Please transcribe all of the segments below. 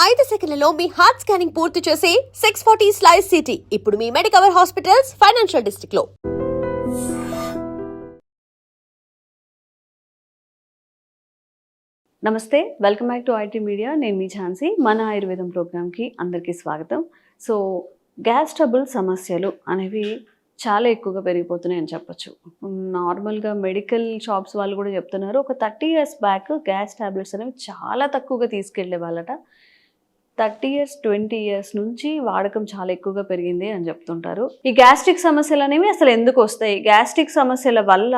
5 సెకన్లలో మీ heart scanning పూర్తి చేసి 640 స్లైస్ సిటీ ఇప్పుడు మీ మెడికవర్ హాస్పిటల్స్ ఫైనాన్షియల్ డిస్ట్రిక్ట్ లో. నమస్తే, welcome back to IT media. నేను మీ ఝాన్సీ. మన ఆయుర్వేదం ప్రోగ్రామ్కి అందరికీ స్వాగతం. సో గ్యాస్ ట్రబుల్ సమస్యలు అనేవి చాలా ఎక్కువగా పెరిగిపోతున్నాయి అని చెప్పొచ్చు. నార్మల్గా మెడికల్ షాప్స్ వాళ్ళు కూడా చెప్తున్నారు, ఒక 30 years బ్యాక్ గ్యాస్ ట్యాబ్లెట్స్ అనేవి చాలా తక్కువగా తీసుకెళ్లే వాళ్ళట. 30 years 20 years నుంచి వాడకం చాలా ఎక్కువగా పెరిగింది అని చెప్తుంటారు. ఈ గ్యాస్ట్రిక్ సమస్యలు అనేవి అసలు ఎందుకు వస్తాయి, గ్యాస్ట్రిక్ సమస్యల వల్ల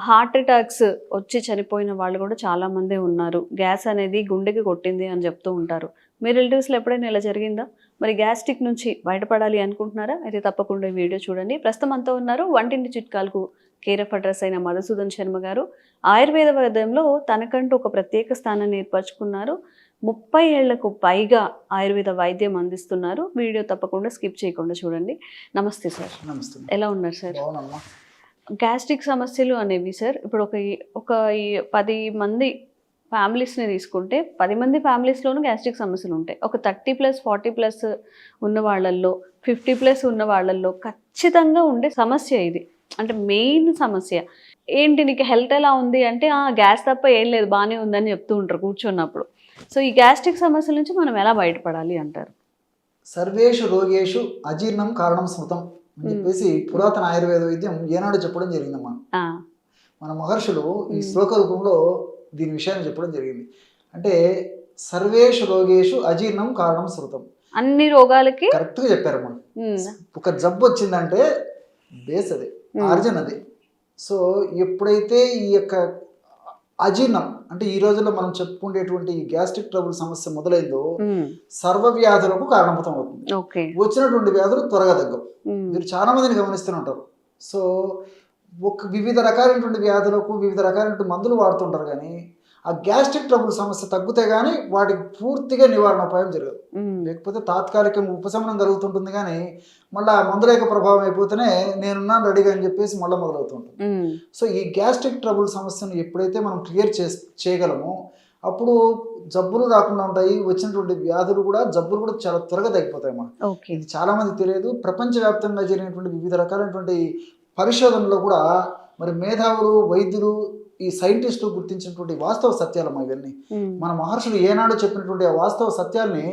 హార్ట్ అటాక్స్ వచ్చి చనిపోయిన వాళ్ళు కూడా చాలామంది ఉన్నారు. గ్యాస్ అనేది గుండెకి కొట్టింది అని చెప్తూ ఉంటారు. మీ రిలేటివ్స్లో ఎప్పుడైనా ఇలా జరిగిందా? మరి గ్యాస్ట్రిక్ నుంచి బయటపడాలి అనుకుంటున్నారా? అయితే తప్పకుండా ఈ వీడియో చూడండి. ప్రస్తుతం అంతా ఉన్నారు వంటింటి చిట్కాలకు కేర్ ఆఫ్ అడ్రస్ అయిన మధుసూదన్ శర్మ గారు. ఆయుర్వేద వైద్యంలో తనకంటూ ఒక ప్రత్యేక స్థానాన్ని ఏర్పరచుకున్నారు. 30 ఏళ్లకు పైగా ఆయుర్వేద వైద్యం అందిస్తున్నారు. వీడియో తప్పకుండా స్కిప్ చేయకుండా చూడండి. నమస్తే సార్. నమస్తే. ఎలా ఉన్నారు సార్? బాగున్నామ్మా. గ్యాస్ట్రిక్ సమస్యలు అనేవి సార్, ఇప్పుడు ఒక 10 మంది ఫ్యామిలీస్ని తీసుకుంటే 10 మంది ఫ్యామిలీస్లోనూ గ్యాస్ట్రిక్ సమస్యలు ఉంటాయి. ఒక 30+ 40+ ఉన్న వాళ్ళల్లో, 50+ ఉన్న వాళ్ళల్లో ఖచ్చితంగా ఉండే సమస్య ఇది. అంటే మెయిన్ సమస్య ఏంటి, నీకు హెల్త్ ఎలా ఉంది అంటే గ్యాస్ తప్ప ఏం లేదు, బాగానే ఉందని చెప్తూ ఉంటారు కూర్చున్నప్పుడు. సో ఈ గ్యాస్ట్రిక్ సమస్యల నుంచి మనం ఎలా బయటపడాలి అంటారు? సర్వేషు రోగేషు అజీర్ణం కారణం స్మృతం అని చెప్పేసి పురాతన ఆయుర్వేద వైద్యం ఏనాడు చెప్పడం జరిగిందమ్మా. మన మహర్షులు ఈ శ్లోక రూపంలో దీని విషయాన్ని చెప్పడం జరిగింది. అంటే సర్వేషు రోగేషు అజీర్ణం కారణం స్మృతం, అన్ని రోగాలకి కరెక్ట్గా చెప్పారమ్మా. ఒక జబ్బు వచ్చిందంటే బేస్ అదే, ఆర్జన్ అదే. సో ఎప్పుడైతే ఈ యొక్క అజీర్ణం అంటే ఈ రోజుల్లో మనం చెప్పుకునేటువంటి ఈ గ్యాస్ట్రిక్ ట్రబుల్ సమస్య మొదలైందో సర్వ వ్యాధులకు కారణభూతం అవుతుంది. వచ్చినటువంటి వ్యాధులు త్వరగా తగ్గవు. మీరు చాలా మందిని గమనిస్తూనే ఉంటారు. సో వివిధ రకాలైనటువంటి వ్యాధులకు వివిధ రకాలైనటువంటి మందులు వాడుతుంటారు, కానీ ఆ గ్యాస్ట్రిక్ ట్రబుల్ సమస్య తగ్గితే కానీ వాటికి పూర్తిగా నివారణ ఉపాయం జరగదు. లేకపోతే తాత్కాలికంగా ఉపశమనం కలుగుతుంటుంది, కానీ మళ్ళీ మందుల యొక్క ప్రభావం అయిపోతేనే నేనున్నాను రెడీగా అని చెప్పేసి మళ్ళీ మొదలవుతుంటుంది. సో ఈ గ్యాస్ట్రిక్ ట్రబుల్ సమస్యను ఎప్పుడైతే మనం క్లియర్ చేయగలమో అప్పుడు జబ్బులు రాకుండా ఉంటాయి. వచ్చినటువంటి వ్యాధులు కూడా జబ్బులు కూడా చాలా త్వరగా తగ్గిపోతాయమ్మా. ఇది చాలా మంది తెలియదు. ప్రపంచవ్యాప్తంగా జరిగినటువంటి వివిధ రకాలైనటువంటి పరిశోధనలో కూడా మరి మేధావులు, వైద్యులు, ఈ సైంటిస్టులు గుర్తించినటువంటి వాస్తవ సత్యాలమ్మా ఇవన్నీ. మన మహర్షులు ఏనాడు చెప్పినటువంటి ఆ వాస్తవ సత్యాల్ని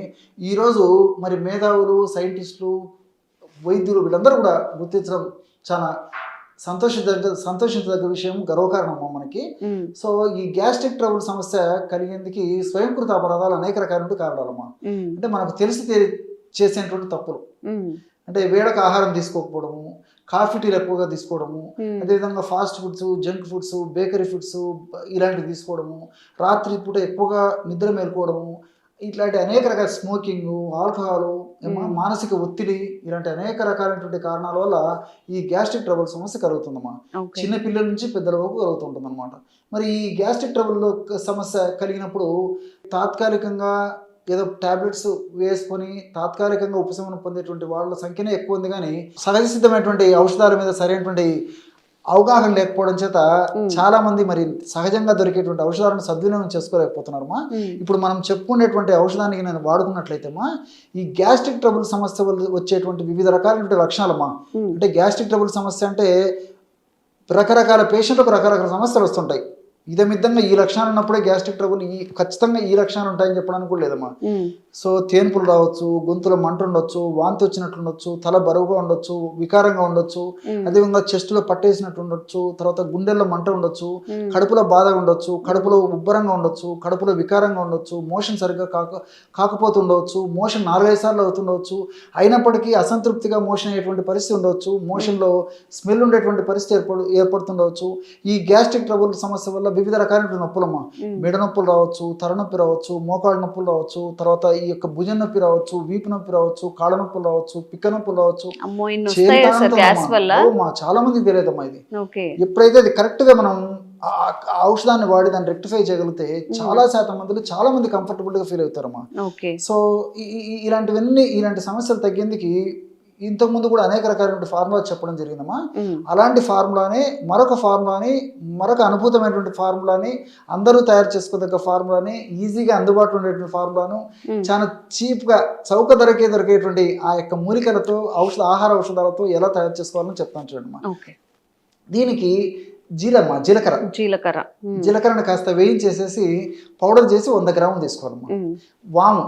ఈరోజు మరి మేధావులు, సైంటిస్టులు, వైద్యులు వీళ్ళందరూ కూడా గుర్తించడం చాలా సంతోషించదగ్గ విషయం, గర్వకారణం మనకి. సో ఈ గ్యాస్ట్రిక్ ట్రబుల్ సమస్య కలిగేందుకు స్వయంకృత అపరాధాలు అనేక రకాల కారణాలమ్మా. అంటే మనకు తెలిసి చేసేటువంటి తప్పులు అంటే వేడక ఆహారం తీసుకోకపోవడము, కాఫీ టీలు ఎక్కువగా తీసుకోవడము, అదేవిధంగా fast foods, junk foods, bakery foods ఇలాంటివి తీసుకోవడము, రాత్రి పూట ఎక్కువగా నిద్ర మేలుకోవడము, ఇట్లాంటి అనేక రకాల స్మోకింగ్, ఆల్కహాలు, మానసిక ఒత్తిడి, ఇలాంటి అనేక రకాలైనటువంటి కారణాల వల్ల ఈ గ్యాస్ట్రిక్ ట్రబుల్ సమస్య కలుగుతుందమ్మా. చిన్న పిల్లల నుంచి పెద్దల వరకు కలుగుతుంటుంది అనమాట. మరి ఈ గ్యాస్ట్రిక్ ట్రబుల్ సమస్య కలిగినప్పుడు తాత్కాలికంగా ఏదో టాబ్లెట్స్ వేసుకొని తాత్కాలికంగా ఉపశమనం పొందేటువంటి వాళ్ళ సంఖ్యనే ఎక్కువ ఉంది, కానీ సహజ సిద్ధమైనటువంటి ఔషధాల మీద సరైనటువంటి అవగాహన లేకపోవడం చేత చాలా మంది మరి సహజంగా దొరికేటువంటి ఔషధాలను సద్వినియోగం చేసుకోలేకపోతున్నారమ్మా. ఇప్పుడు మనం చెప్పుకునేటువంటి ఔషధానికి నేను వాడుకున్నట్లయితేమా ఈ గ్యాస్ట్రిక్ ట్రబుల్ సమస్య వల్ల వచ్చేటువంటి వివిధ రకాలైనటువంటి లక్షణాలమ్మా. అంటే గ్యాస్ట్రిక్ ట్రబుల్ సమస్య అంటే రకరకాల పేషెంట్లకు రకరకాల సమస్యలు వస్తుంటాయి. ఇదమిద్దంగా ఈ లక్షణాలు ఉన్నప్పుడే గ్యాస్ట్రిక్ ట్రబుల్ ఖచ్చితంగా ఈ లక్షణాలు ఉంటాయని చెప్పడానికి కూడా లేదమ్మా. సో తేన్పులు రావచ్చు, గొంతులో మంట ఉండొచ్చు, వాంతి వచ్చినట్లు ఉండొచ్చు, తల బరువుగా ఉండొచ్చు, వికారంగా ఉండొచ్చు, అదేవిధంగా చెస్ట్లో పట్టేసినట్టు ఉండొచ్చు, తర్వాత గుండెల్లో మంట ఉండొచ్చు, కడుపులో బాధ ఉండొచ్చు, కడుపులో ఉబ్బరంగా ఉండొచ్చు, కడుపులో వికారంగా ఉండొచ్చు, మోషన్ సరిగ్గా కాకపోతుండవచ్చు, మోషన్ 4-5 సార్లు అవుతుండవచ్చు, అయినప్పటికీ అసంతృప్తిగా మోషన్ అయ్యేటువంటి పరిస్థితి ఉండవచ్చు, మోషన్లో స్మెల్ ఉండేటువంటి పరిస్థితి ఏర్పడుతుండవచ్చు. ఈ గ్యాస్ట్రిక్ ట్రబుల్ సమస్య వల్ల వివిధ రకాలైన నొప్పులమ్మా. మెడ నొప్పులు రావచ్చు, తలనొప్పి రావచ్చు, మోకాళ్ళ నొప్పులు రావచ్చు, తర్వాత ఈ యొక్క భుజం నొప్పి రావచ్చు, వీపు నొప్పి రావచ్చు, కాళ్ళ నొప్పులు రావచ్చు, పిక్క నొప్పులు రావచ్చు. చాలా మందికి తెలియదమ్మా ఇది. ఎప్పుడైతే అది కరెక్ట్ గా మనం ఔషధాన్ని వాడి దాన్ని రెక్టిఫై చేయగలిగితే చాలా శాతం మందిలో చాలా మంది కంఫర్టబుల్ గా ఫీల్ అవుతారమ్మా. సో ఇలాంటి సమస్యలు తగ్గేందుకు ఇంతకుముందు కూడా అనేక రకాలైన ఫార్ములా చెప్పడం జరిగిందమ్మా. అలాంటి ఫార్ములాని మరొక అనుభూతమైనటువంటి ఫార్ములాని, అందరూ తయారు చేసుకోదగ్గ ఫార్ములాని, ఈజీగా అందుబాటులో ఉండేటువంటి ఫార్ములాను చాలా చీప్గా చౌక ధరకే దొరికేటువంటి ఆ యొక్క మూలికలతో ఆహార ఔషధాలతో ఎలా తయారు చేసుకోవాలని చెప్తాను చూడమ్మా. దీనికి జీలకర్రని కాస్త వేయించేసేసి పౌడర్ చేసి 100 గ్రాములు తీసుకోవాలమ్మా. వాము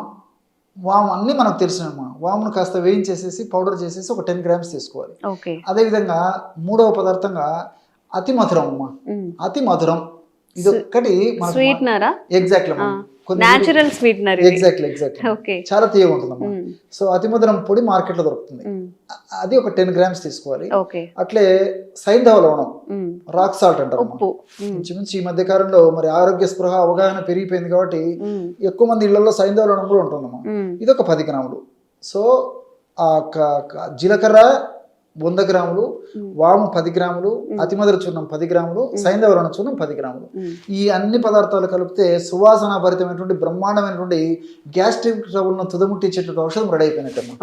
అన్ని మనకు తెలిసినమ్మా. వామును కాస్త వేయించేసేసి పౌడర్ చేసేసి ఒక 10 గ్రామ్స్ తీసుకోవాలి. అదేవిధంగా మూడవ పదార్థంగా అతి మధురం అమ్మా. అతి మధురం ఇది ఒక్కటి ఎగ్జాక్ట్లీ నేచురల్ స్వీట్నర్, ఎగ్జాక్ట్లీ చాలా తీయగా ఉంటుందమ్మా. సో అతి మధురం పొడి మార్కెట్ లో దొరుకుతుంది, అది ఒక 10 గ్రామ్స్ తీసుకోవాలి. అట్లే సైంధవ లవణం, రాక్ సాల్ట్ అంటారు. ఇంచుమించు ఈ మధ్య కాలంలో మరి ఆరోగ్య స్పృహ అవగాహన పెరిగిపోయింది కాబట్టి ఎక్కువ మంది ఇళ్లలో సైంధవ లవణం కూడా ఉంటుందమ్మా. ఇది ఒక 10 గ్రాములు. సో ఆ జీలకర్ర 100 గ్రాములు, వాము 10 గ్రాములు, అతిమధుర చూర్ణం 10 గ్రాములు, సైంధవ లవణ చూర్ణం 10 గ్రాములు. ఈ అన్ని పదార్థాలు కలిపితే సువాసన భరితమైనటువంటి బ్రహ్మాండమైనటువంటి గ్యాస్ట్రిక్ ట్రబుల్ను తుదముట్టించేటువంటి ఔషధం రెడీ అయిపోయినట్టమ్మా.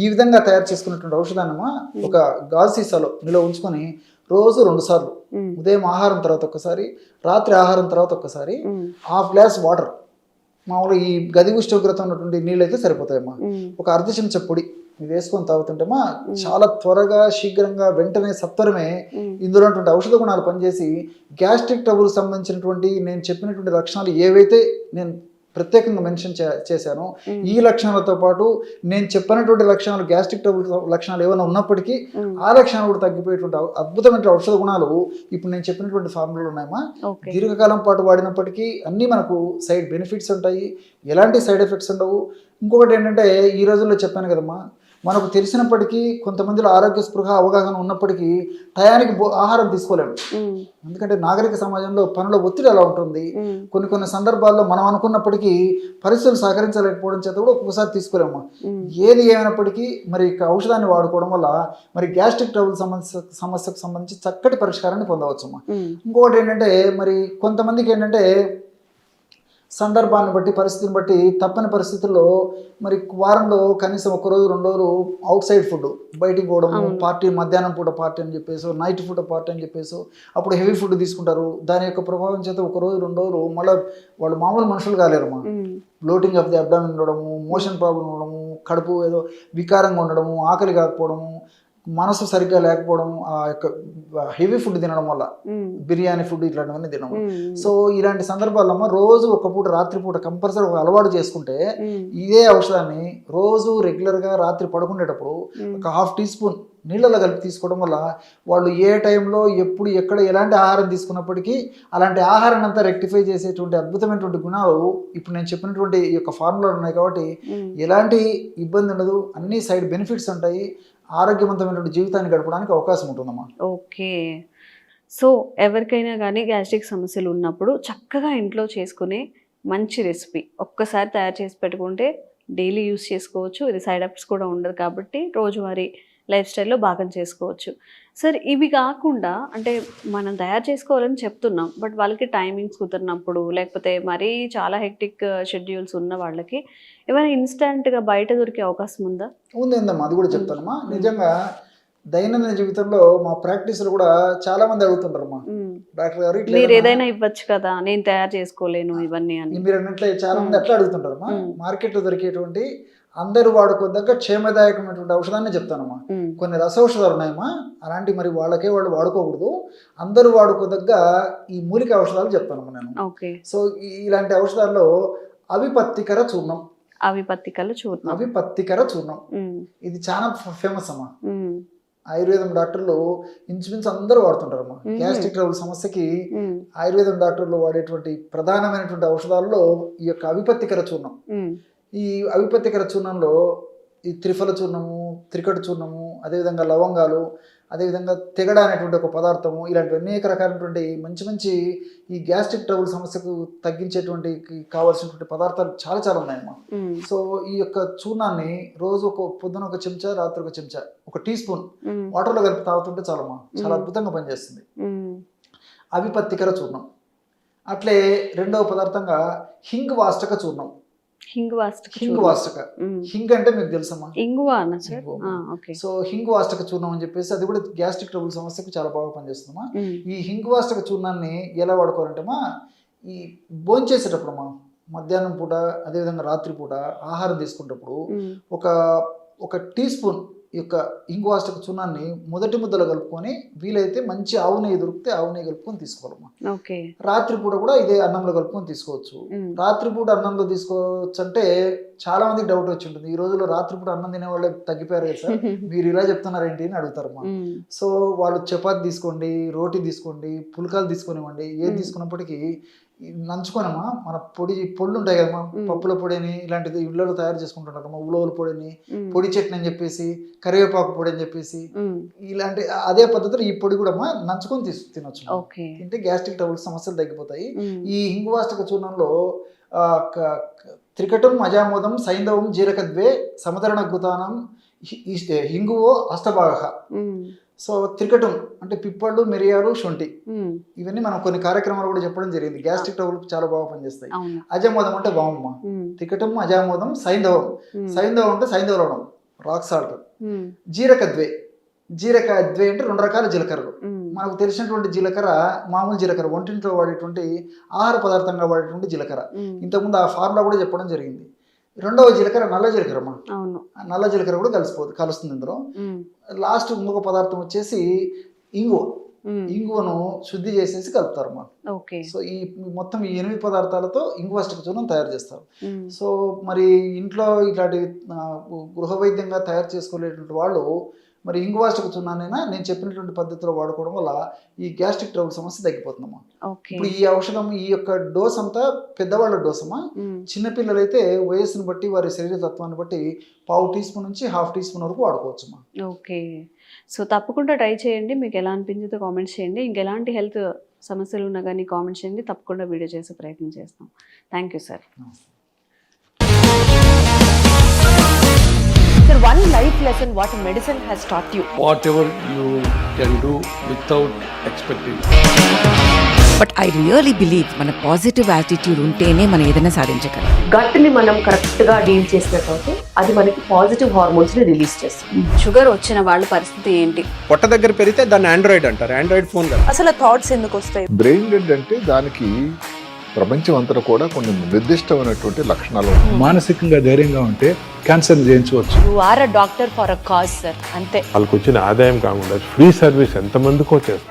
ఈ విధంగా తయారు చేసుకున్నటువంటి ఔషధాన్నమా ఒక గాజు సీసాలో నిల్వ ఉంచుకొని రోజు 2 సార్లు, ఉదయం ఆహారం తర్వాత ఒక్కసారి, రాత్రి ఆహారం తర్వాత ఒక్కసారి, ½ గ్లాస్ వాటర్, మామూలుగా ఈ గది ఉష్ణోగ్రత ఉన్నటువంటి నీళ్ళు అయితే సరిపోతాయమ్మా. ఒక అర్ధ చెంచా పొడి ఇది వేసుకొని తాగుతుంటేమా చాలా త్వరగా, శీఘ్రంగా, వెంటనే సత్వరమే ఇందులో ఔషధ గుణాలు పనిచేసి గ్యాస్ట్రిక్ ట్రబుల్ సంబంధించినటువంటి నేను చెప్పినటువంటి లక్షణాలు ఏవైతే నేను ప్రత్యేకంగా మెన్షన్ చేశానో ఈ లక్షణాలతో పాటు నేను చెప్పినటువంటి లక్షణాలు, గ్యాస్ట్రిక్ ట్రబుల్ లక్షణాలు ఏమైనా ఉన్నప్పటికీ ఆ లక్షణాలు కూడా తగ్గిపోయేటువంటి అద్భుతమైన ఔషధ గుణాలు ఇప్పుడు నేను చెప్పినటువంటి ఫార్ములాలు ఉన్నాయమ్మా. దీర్ఘకాలం పాటు వాడినప్పటికీ అన్నీ మనకు సైడ్ బెనిఫిట్స్ ఉంటాయి, ఎలాంటి సైడ్ ఎఫెక్ట్స్ ఉండవు. ఇంకొకటి ఏంటంటే ఈ రోజుల్లో చెప్పాను కదమ్మా, మనకు తెలిసినప్పటికీ కొంతమందిలో ఆరోగ్య స్పృహ అవగాహన ఉన్నప్పటికీ టయానికి ఆహారం తీసుకోలేము. ఎందుకంటే నాగరిక సమాజంలో పనుల ఒత్తిడి అలా ఉంటుంది. కొన్ని సందర్భాల్లో మనం అనుకున్నప్పటికీ పరిస్థితులు సహకరించలేకపోవడం చేత కూడా ఒక్కొక్కసారి తీసుకోలేము. ఏది ఏమైనప్పటికీ మరి ఔషధాన్ని వాడుకోవడం వల్ల మరి గ్యాస్ట్రిక్ ట్రబుల్ సమస్యకు సంబంధించి చక్కటి పరిష్కారాన్ని పొందవచ్చు. ఇంకొకటి ఏంటంటే మరి కొంతమందికి ఏంటంటే సందర్భాన్ని బట్టి, పరిస్థితిని బట్టి తప్పని పరిస్థితుల్లో మరి వారంలో కనీసం 1 రోజు 2 రోజులు అవుట్ సైడ్ ఫుడ్ బయటికి పోవడము, పార్టీ మధ్యాహ్నం పూట పార్టీ అని చెప్పేసి, నైట్ ఫుడ్ పార్టీ అని చెప్పేసి అప్పుడు హెవీ ఫుడ్ తీసుకుంటారు. దాని యొక్క ప్రభావం చేత 1 రోజు 2 రోజులు మళ్ళీ వాళ్ళు మామూలు మనుషులు కాలేరమ్మా. బ్లోటింగ్ ఆఫ్ ది అబ్డామిన్ ఉండడము, మోషన్ ప్రాబ్లం ఉండడము, కడుపు ఏదో వికారంగా ఉండడము, ఆకలి కాకపోవడము, మనసు సరిగ్గా లేకపోవడం, ఆ యొక్క హెవీ ఫుడ్ తినడం వల్ల, బిర్యానీ ఫుడ్ ఇట్లాంటివన్నీ తినడం. సో ఇలాంటి సందర్భాల్లో రోజు ఒక పూట రాత్రిపూట కంపల్సరీ ఒక అలవాటు చేసుకుంటే ఇదే ఔషధాన్ని రోజు రెగ్యులర్గా రాత్రి పడుకునేటప్పుడు ఒక ½ టీ స్పూన్ నీళ్ళలో కలిపి తీసుకోవడం వల్ల వాళ్ళు ఏ టైంలో ఎప్పుడు ఎక్కడ ఎలాంటి ఆహారం తీసుకున్నప్పటికీ అలాంటి ఆహారాన్ని అంతా రెక్టిఫై చేసేటువంటి అద్భుతమైనటువంటి గుణాలు ఇప్పుడు నేను చెప్పినటువంటి ఈ యొక్క ఫార్ములాలు ఉన్నాయి. కాబట్టి ఎలాంటి ఇబ్బంది ఉండదు, అన్ని సైడ్ బెనిఫిట్స్ ఉంటాయి, ఆరోగ్యవంతమైనటువంటి జీవితాన్ని గడపడానికి అవకాశం ఉంటుందమ్మా. ఓకే. సో ఎవరికైనా కానీ గ్యాస్ట్రిక్ సమస్యలు ఉన్నప్పుడు చక్కగా ఇంట్లో చేసుకునే మంచి రెసిపీ ఒక్కసారి తయారు చేసి పెట్టుకుంటే డైలీ యూస్ చేసుకోవచ్చు. ఇది సైడ్ ఎఫెక్ట్స్ కూడా ఉండదు కాబట్టి రోజువారీ లైఫ్ స్టైల్లో భాగం చేసుకోవచ్చు. సార్ ఇవి కాకుండా అంటే మనం తయారు చేసుకోవాలని చెప్తున్నాం, బట్ వాళ్ళకి టైమింగ్స్ కుదిరినప్పుడు లేకపోతే మరీ చాలా హెక్టిక్ షెడ్యూల్స్ ఉన్న వాళ్ళకి ఏమైనా ఇన్స్టెంట్గా బయట దొరికే అవకాశం ఉందా? ఉందమ్మా, అది కూడా చెప్తానమ్మా. నిజంగా దైనందిన జీవితంలో మా ప్రాక్టీస్లు కూడా చాలా మంది అడుగుతుంటారమ్మా, డాక్టర్ గారు మీరు ఏదైనా ఇవ్వచ్చు కదా, నేను తయారు చేసుకోలేను ఇవన్నీ అని. మీరు అన్నట్లే చాలా మంది అట్లా అడుగుతుంటారమ్మా. మార్కెట్లో దొరికేటువంటి అందరూ వాడుకోదగ్గ క్షేమదాయకమైనటువంటి ఔషధాన్ని చెప్తానమ్మా. కొన్ని రసౌషధాలు ఉన్నాయమ్మా, అలాంటి మరి వాళ్ళు వాడుకోకూడదు, అందరూ వాడుకోదగ్గ ఈ మూలిక ఔషధాలు చెప్తానమ్మా నేను. సో ఇలాంటి ఔషధాల్లో అవిపత్తికర చూర్ణం, అవిపత్తికర చూర్ణం ఇది చాలా ఫేమస్ అమ్మా. ఆయుర్వేదం డాక్టర్లు ఇంచుమించు అందరూ వాడుతుంటారమ్మా. గ్యాస్ట్రిక్ ట్రబుల్ సమస్యకి ఆయుర్వేదం డాక్టర్లు వాడేటువంటి ప్రధానమైనటువంటి ఔషధాల్లో ఈ యొక్క అవిపత్తికర చూర్ణం. ఈ అవిపత్తికర చూర్ణంలో ఈ త్రిఫల చూర్ణము, త్రికట చూర్ణము, అదేవిధంగా లవంగాలు, అదేవిధంగా తెగడ అనేటువంటి ఒక పదార్థము, ఇలాంటి అనేక రకాలైనటువంటి మంచి ఈ గ్యాస్ట్రిక్ ట్రబుల్ సమస్యకు తగ్గించేటువంటి కావాల్సినటువంటి పదార్థాలు చాలా చాలా ఉన్నాయమ్మా. సో ఈ యొక్క చూర్ణాన్ని రోజు పొద్దున 1 చెంచా, రాత్రి 1 చెంచా, 1 టీ స్పూన్ వాటర్లో కలిపి తాగుతుంటే చాలమ్మా, చాలా అద్భుతంగా పనిచేస్తుంది అవిపత్తికర చూర్ణం. అట్లే రెండవ పదార్థంగా హింగ్ వాష్టక చూర్ణం. హింగువాష్టక హింగ్ వాస్తక. హింగ్ అంటే మీకు తెలుసమ్మా? ఇంగువా అన్న సార్? ఇంగువ. ఓకే. సో హింగ్ వాస్తక చూర్ణం అని చెప్పేసి అది కూడా గ్యాస్ట్రిక్ ట్రబుల్ సమస్యకు చాలా బాగా పనిచేస్తుందమ్మా. ఈ హింగ్ వాస్తక చూర్ణాన్ని ఎలా వాడుకోవాలంటేమా, ఈ భోంచేసేటప్పుడమ్మా, మధ్యాహ్నం పూట అదేవిధంగా రాత్రి పూట ఆహారం తీసుకునేటప్పుడు ఒక టీ స్పూన్ ఈ యొక్క ఇంగువాష్టక చూర్ణాన్ని మొదటి ముద్దలో కలుపుకొని, వీలైతే మంచి ఆవు నెయ్యి దొరికితే ఆవు నెయ్యి కలుపుకొని తీసుకోవాలమ్మా. ఓకే. రాత్రి పూట కూడా ఇదే అన్నంలో కలుపుకొని తీసుకోవచ్చు. రాత్రి పూట అన్నంలో తీసుకోవచ్చు అంటే చాలా మందికి డౌట్ వచ్చి ఉంటుంది, ఈ రోజుల్లో రాత్రి పూట అన్నం తినే వాళ్ళే తగ్గిపోయారు కదా సార్, మీరు ఇలా చెప్తున్నారు ఏంటి అని అడుగుతారమ్మా. సో వాళ్ళు చపాతి తీసుకోండి, రోటీ తీసుకోండి, పుల్కాలు తీసుకొనివ్వండి, ఏది తీసుకున్నప్పటికీ నంచుకోనమ్మా, మన పొళ్ళు ఉంటాయి కదమ్మా, పప్పుల పొడిని ఇలాంటిది ఇళ్ళలో తయారు చేసుకుంటుంటారమ్మా, ఉలవల పొడిని, పొడి చట్నీ అని చెప్పేసి, కరివేపాకు పొడి అని చెప్పేసి, ఇలాంటి అదే పద్ధతిలో ఈ పొడి కూడా నంచుకొని తినొచ్చు. తింటే గ్యాస్ట్రిక్ ట్రబుల్ సమస్యలు తగ్గిపోతాయి. ఈ హింగువాష్టక చూర్ణంలో త్రికటం అజామోదం సైంధవం జీరకద్వే సమతరణ కృతానం హింగువో అష్టభాగ. సో త్రికటం అంటే పిప్పళ్ళు, మిరియాలు, శొంఠి, ఇవన్నీ మనం కొన్ని కార్యక్రమాలు కూడా చెప్పడం జరిగింది. గ్యాస్ట్రిక్ ట్రబుల్ చాలా బాగా పనిచేస్తాయి. అజామోదం అంటే వామమ్మ, త్రికటం అజామోదం సైంధవం. సైంధవం అంటే సైంధవ లవణం, రాక్ సాల్ట్. జీరకద్వే అంటే 2 రకాల జీలకర్రలు. మనకు తెలిసినటువంటి జీలకర్ర మామూలు జీలకర్ర, వంటింట్లో వాడేటువంటి ఆహార పదార్థంగా వాడేటువంటి జీలకర్ర. ఇంతకుముందు ఆ ఫార్ములా కూడా చెప్పడం జరిగింది. రెండవ జీలకర్ర నల్ల జీలకర్రమ్మా. నల్ల జీలకర్ర కూడా కలుస్తుంది ఇందులో. లాస్ట్ ఇంకొక పదార్థం వచ్చేసి ఇంగువ. ఇంగువను శుద్ధి చేసేసి కలుపుతారమ్మా. సో ఈ మొత్తం ఈ 8 పదార్థాలతో ఇంగువాష్టక చూర్ణం తయారు చేస్తారు. సో మరి ఇంట్లో ఇట్లాంటి గృహ వైద్యంగా తయారు చేసుకోలేటువంటి వాళ్ళు మరి ఇంగువాష్టక చూర్ణాన్నైనా నేను చెప్పినటువంటి పద్ధతిలో వాడుకోవడం వల్ల ఈ గ్యాస్ట్రిక్ ట్రబుల్ సమస్య తగ్గిపోతుందమ్మా. ఇప్పుడు ఈ ఔషధం, ఈ యొక్క డోస్ అంతా పెద్దవాళ్ళ డోస్ అమ్మా. చిన్నపిల్లలైతే వయస్సును బట్టి, వారి శరీర తత్వాన్ని బట్టి 1/2 టీ స్పూన్ నుంచి 1/2 టీ స్పూన్ వరకు వాడుకోవచ్చు అమ్మా. ఓకే. సో తప్పకుండా ట్రై చేయండి. మీకు ఎలా అనిపించిందో కామెంట్స్ చేయండి. ఇంకెలాంటి హెల్త్ సమస్యలు ఉన్నా కానీ కామెంట్స్ చేయండి. తప్పకుండా వీడియో చేసే ప్రయత్నం చేస్తాం. Thank you sir. Sir, one life lesson what medicine has taught you. Whatever you can do without expecting. But I really believe మన పాజిటివ్ యాటిట్యూడ్ ఉంటేనే మనం ఏదైనా సాధించగలం. గట్ని మనం కరెక్ట్గా డీల్ చేసినట్లయితే అది మనకి పాజిటివ్ హార్మోన్స్ని రిలీజ్ చేస్తుంది. షుగర్ వచ్చిన వాళ్ళ పరిస్థితి ఏంటి? పొట్ట దగ్గర పెరిగితే దాన్ని ఆండ్రాయిడ్ అంటారు, ఆండ్రాయిడ్ ఫోన్ కదా. అసలు థాట్స్ ఎందుకు వస్తాయి? బ్రెయిన్ డెడ్ అంటే దానికి ప్రపంచం అంతా కూడా కొన్ని నిర్దిష్టమైనటువంటి లక్షణాలు. మానసికంగా ధైర్యంగా ఉంటే క్యాన్సర్ జయించవచ్చు. You are a doctor for a cause sir, అంతే. వాళ్ళకి వచ్చిన ఆదాయం కాకుండా ఫ్రీ సర్వీస్ ఎంతమందికో చేస్తారు.